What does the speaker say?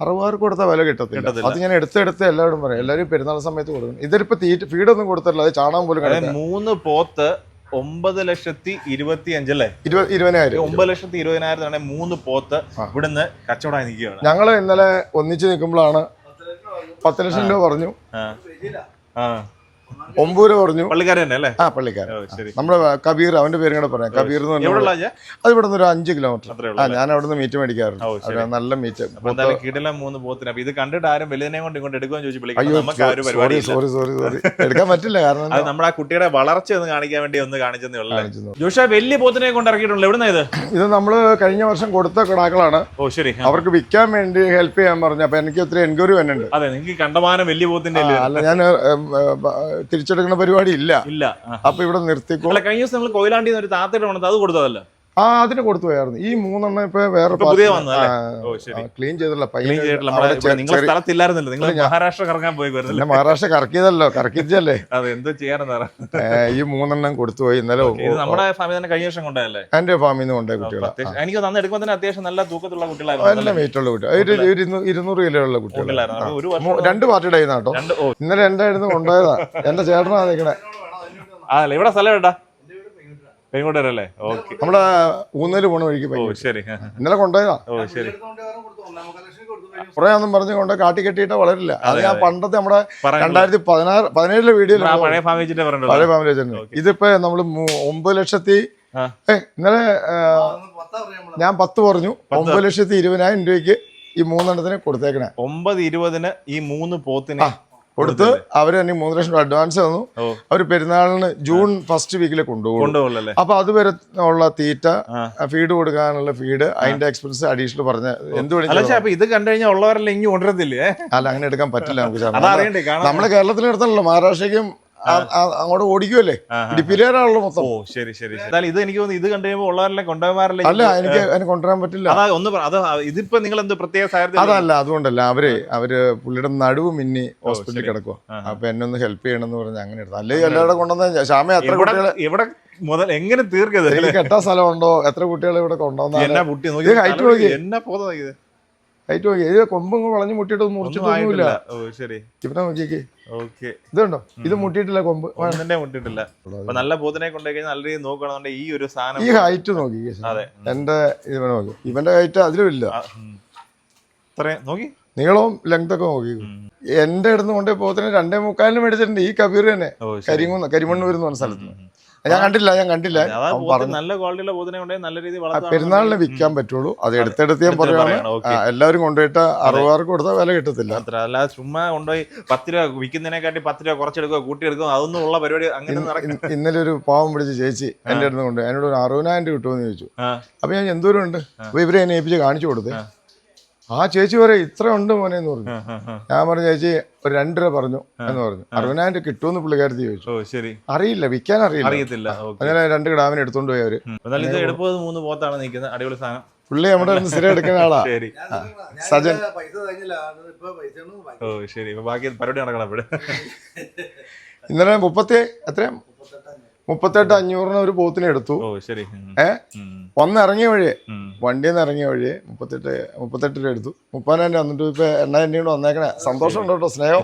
60 കൊടുത്താൽ വില കിട്ടത്തില്ല. അത് ഞാൻ എടുത്ത് എല്ലാവരും പറയും. എല്ലാവരും പെരുന്നാൾ സമയത്ത് കൊടുക്കണം. ഇതിലിപ്പോ ഫീഡൊന്നും കൊടുത്തില്ല. അത് ചാണകം പോലും 3 പോത്ത് 9,25,000 അല്ലേ? 20,000. 9,20,000 3 പോത്ത് ഇവിടുന്ന് കച്ചവടമായി നിൽക്കുകയാണ്. ഞങ്ങള് ഇന്നലെ ഒന്നിച്ച് നിൽക്കുമ്പോഴാണ് 10 ലക്ഷം രൂപ പറഞ്ഞു. 9 രൂപ പറഞ്ഞു. പള്ളിക്കാരൻ തന്നെ അല്ലേ? ആ, പള്ളിക്കാരൻ. നമ്മുടെ കബീർ, അവന്റെ പേരും കൂടെ പറയാം. കബീർ എന്ന് പറഞ്ഞാൽ അത് ഇവിടെ നിന്ന് ഒരു 5 കിലോമീറ്റർ. ഞാൻ അവിടെ നിന്ന് മീറ്റ് മേടിക്കാറുണ്ട്. നല്ല മീറ്റ്. കിട്ടില്ല 3 പോത്തിന്. ഇത് കണ്ടിട്ട് ആരും വലിയതിനെ കൊണ്ട് ഇങ്ങോട്ട് എടുക്കുമെന്ന് ചോദിച്ചു. സോറി എടുക്കാൻ പറ്റില്ല. കാരണം അത് നമ്മുടെ ആ കുട്ടിയുടെ വളർച്ച ഒന്ന് കാണിക്കാൻ വേണ്ടി ഒന്ന് കാണിച്ചതേ ഉള്ളൂ. ജോഷ വലിയ പോത്തിനെ കൊണ്ട് ഇറക്കിയിട്ടുള്ളൂ. എവിടുന്ന ഇത് നമ്മള് കഴിഞ്ഞ വർഷം കൊടുത്ത കിടാക്കളാണ്. ഓ ശരി. അവർക്ക് വിൽക്കാൻ വേണ്ടി ഹെൽപ്പ് ചെയ്യാൻ പറഞ്ഞു. അപ്പൊ എനിക്ക് ഒത്തിരി എൻക്വയറി വന്നിട്ടുണ്ട്. അതെ, നിങ്ങൾക്ക് കണ്ടമാനം വലിയ പോത്തിന്റെ അല്ല, ഞാൻ തിരിച്ചെടുക്കുന്ന പരിപാടി ഇല്ല. അപ്പൊ ഇവിടെ നിർത്തിക്കോ. കഴിഞ്ഞ ദിവസം നമ്മൾ കൊയിലാണ്ടി ഒരു താത്തയുടെ വന്നത്, അത് കൊടുത്തതല്ല? അതിന് കൊടുത്തു പോയായിരുന്നു. ഈ 3 ഇപ്പൊ വേറെ ക്ലീൻ ചെയ്തില്ല. മഹാരാഷ്ട്ര കറക്കിയതല്ലോ, കറക്കിച്ചല്ലേ. ഈ 3 കൊടുത്തു പോയി ഇന്നലെ. നമ്മുടെ ഫാമിൽ തന്നെ കഴിഞ്ഞ വർഷം കൊണ്ടല്ലേ? എന്റെ ഫാമിൽ നിന്ന് കൊണ്ടുപോയ കുട്ടികളെ. എനിക്ക് തന്നെ എടുക്കുമ്പോൾ തന്നെ അത്യാവശ്യം നല്ല തൂക്കത്തുള്ള കുട്ടികളായിരുന്നു. നല്ല വെയിറ്റുള്ള കുട്ടികൾ. 200 കിലോ ഉള്ള കുട്ടികളായിരുന്നു. 2 പാർട്ടിയുടെ കേട്ടോ. ഇന്നലെ എന്റെ അടുത്ത് കൊണ്ടുപോയതാ. എന്റെ ചേട്ടനാ നിൽക്കണേ. അതല്ലേ ഇവിടെ സ്ഥലം എവിടാ? പെരുങ്ങോട്ടല്ലേ? ഓക്കെ. നമ്മുടെ ഊന്നല് പോണ വഴിക്ക് പോയി. ശരി. ഇന്നലെ കൊണ്ടുപോയതാ. ഓ ശരി. കുറെ ഒന്നും പറഞ്ഞു കൊണ്ട് കാട്ടി കെട്ടിയിട്ട് വളരില്ല. അത് ഞാൻ പണ്ടത്തെ നമ്മുടെ 2017 വീഡിയോ പഴയ ഫാമിലി വെച്ചിട്ടുണ്ട്. ഇതിപ്പോ നമ്മള് 9 ലക്ഷത്തി ഇന്നലെ ഞാൻ 10 പറഞ്ഞു. 9,20,000 രൂപയ്ക്ക് ഈ 3 കൊടുത്തേക്കണേ. 9,20 ഈ 3 പോത്തിനെ കൊടുത്ത് അവര് തന്നെ 3 ലക്ഷം രൂപ അഡ്വാൻസ് തന്നു. അവര് പെരുന്നാളിന് ജൂൺ ഫസ്റ്റ് വീക്കിൽ കൊണ്ടുപോകും. അപ്പൊ അതുവരെ ഉള്ള തീറ്റ, ഫീഡ് കൊടുക്കാനുള്ള ഫീഡ്, അതിന്റെ എക്സ്പെൻസ് അഡീഷണൽ പറഞ്ഞ എന്ത് വിളിച്ചാൽ ഇത് കണ്ടു കഴിഞ്ഞാൽ ഉള്ളവരെല്ലാം ഇങ്ങ് കൊണ്ടുവരത്തില്ലേ? അല്ല, അങ്ങനെ എടുക്കാൻ പറ്റില്ല നമുക്ക്. നമ്മള് കേരളത്തിൽ എടുത്തല്ലോ, മഹാരാഷ്ട്രയ്ക്കും അങ്ങോട്ട് ഓടിക്കുമല്ലേ. ഇടിപ്പിലേറാണല്ലോ മൊത്തം. ഓ ശരി ശരി. ഇത് എനിക്ക് തോന്നുന്നു ഇത് കണ്ടു കഴിയുമ്പോൾ ഉള്ളവരെല്ലാം കൊണ്ടുപോകാറില്ല. അല്ല, എനിക്ക് അതിന് കൊണ്ടുവരാൻ പറ്റില്ല. ഇതിപ്പോ നിങ്ങൾ എന്ത് പ്രത്യേക അതല്ല, അതുകൊണ്ടല്ല. അവര് പുള്ളിയുടെ നടുവ് മിന്നി ഹോസ്പിറ്റലിൽ കിടക്കുക. അപ്പൊ എന്നെ ഒന്ന് ഹെൽപ്പ് ചെയ്യണമെന്ന് പറഞ്ഞ് അങ്ങനെ എടുത്തു. അല്ലെങ്കിൽ എല്ലാവരുടെ കൊണ്ടുവന്ന ശ്യാമ എത്ര കുട്ടികളെ ഇവിടെ മുതൽ എങ്ങനെ തീർക്കത്? കെട്ടാൻ സ്ഥലമുണ്ടോ? എത്ര കുട്ടികളെ ഇവിടെ കൊണ്ടുവന്ന ഹൈറ്റ് നോക്കി. ഹൈറ്റ് നോക്കി. ഇത് കൊമ്പ് വളഞ്ഞ് മുട്ടിയിട്ട് മുറിച്ചിട്ടൊന്നുമില്ല. ഇവിടെ നോക്കിയേക്ക്. ഇതുണ്ടോ? ഇത് മുട്ടിയിട്ടില്ല, കൊമ്പ് മുട്ടിയിട്ടില്ല. നല്ല പോത്തിനെ കൊണ്ടുപോയി നല്ല രീതിയിൽ നോക്കുകയാണെന്നുണ്ടെങ്കിൽ ഈ ഒരു സാധനം, ഈ ഹൈറ്റ് നോക്കി. എന്റെ ഇത് നോക്കി. ഇവന്റെ ഹൈറ്റ് അതിലും ഇല്ല. നോക്കി നീളവും ലെങ്ത് ഒക്കെ നോക്കി. എന്റെ അടുത്ത് കൊണ്ടുപോയി പോത്തിന് 2.25 മേടിച്ചിട്ടുണ്ട്. ഈ കബീർ തന്നെ കരിമണ്ണൂർ എന്ന് പറഞ്ഞ സ്ഥലത്ത്. ഞാൻ കണ്ടില്ല. നല്ല ക്വാളിറ്റിയുള്ള പോത്തിനെ കൊണ്ടുപോയി നല്ല രീതിയിൽ പെരുന്നാളിന് വിൽക്കാൻ പറ്റുള്ളൂ. അത് എടുത്തെടുത്ത് ഞാൻ പറയുകയാണ്. എല്ലാവരും കൊണ്ടുപോയിട്ട് 60 കൊടുത്താൽ വില കിട്ടത്തില്ല. അല്ലാതെ ചുമ്മാ കൊണ്ടുപോയി 10 രൂപ വിൽക്കുന്നതിനെക്കാട്ടി 10 രൂപ കുറച്ചെടുക്കുക, കൂട്ടിയെടുക്കുക, അതൊന്നും ഉള്ള പരിപാടി അങ്ങനെ. ഇന്നലെ ഒരു പാവം പിടിച്ച് ചേച്ചി എന്റെ അടുത്ത് കൊണ്ട് എന്നോട് 60,000 കിട്ടുമെന്ന് ചോദിച്ചു. അപ്പൊ ഞാൻ എന്തോരം ഉണ്ട്. അപ്പൊ ഇവരെ എന്നെ ഏൽപ്പിച്ച് കാണിച്ചു കൊടുത്തേ. ആ ചേച്ചി പറയാം ഇത്ര ഉണ്ട് മോനെ എന്ന് പറഞ്ഞു. ഞാൻ പറഞ്ഞു ചേച്ചി ഒരു 2 രൂപ പറഞ്ഞു എന്ന് പറഞ്ഞു. 60,000 കിട്ടുമെന്ന് പുള്ളിക്കാരത്തി ചോദിച്ചു. അറിയില്ല, വിൽക്കാൻ അറിയില്ല. അങ്ങനെ 2 കിടാവിനെ എടുത്തോണ്ട് പോയി അവര്. പുള്ളി നമ്മുടെ സ്ഥിരം എടുക്കുന്ന ആളാ. സജൻ. ഇന്നലെ 38,500 ഒരു പോത്തിനെ എടുത്തു. വന്നിറങ്ങിയ വഴിയെ, വണ്ടിയിൽ നിന്ന് ഇറങ്ങിയ വഴിയെ 38 രൂപ എടുത്തു. 30,000 വന്നിട്ട് ഇപ്പൊ 8,000 കൂടെ വന്നേക്കണേ. സന്തോഷം ഉണ്ടോ? സ്നേഹം.